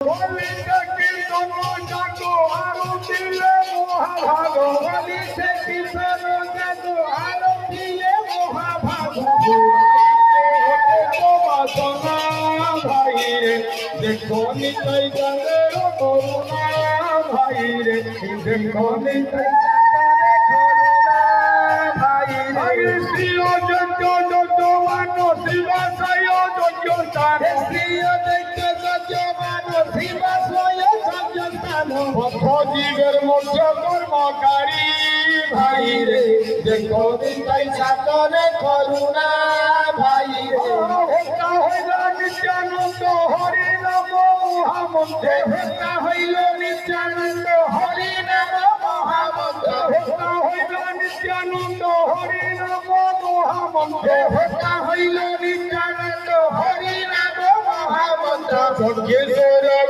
কলিতে কীর্তন জাগো আরো দিলে মহাভাগ কলিতে কীর্তন জাগো আরো দিলে মহাভাগ বাসনা ভাই রে দেখো নিতাই চাঁদের করুণা ভাই রে দেখো নিতাই চাঁদের করুণা ভাই রে শ্রীয় যজ্ঞ যজ্ঞ মান শিবাশয় যজ্ঞ স্থান শ্রীয় যজ্ঞ যজ্ঞ মান শিবাশয় যজ্ঞ স্থান ভক্তজীবের মধ্য কর্মকারী ভাই রে দেখো নিতাই চাঁদের করুণা ভাই রে ভক্তা হইল নিত্যানন্দ হরি নাম মহামন্ত্রে ভক্তা হইল নিত্যানন্দ হরি নাম মহামন্ত্রে ভক্তা হইল নিত্যানন্দ হরি নাম মহামন্ত্রে ভক্তা হইল নিত্যানন্দ হরি নাম মহামন্ত্র যজ্ঞেশ্বর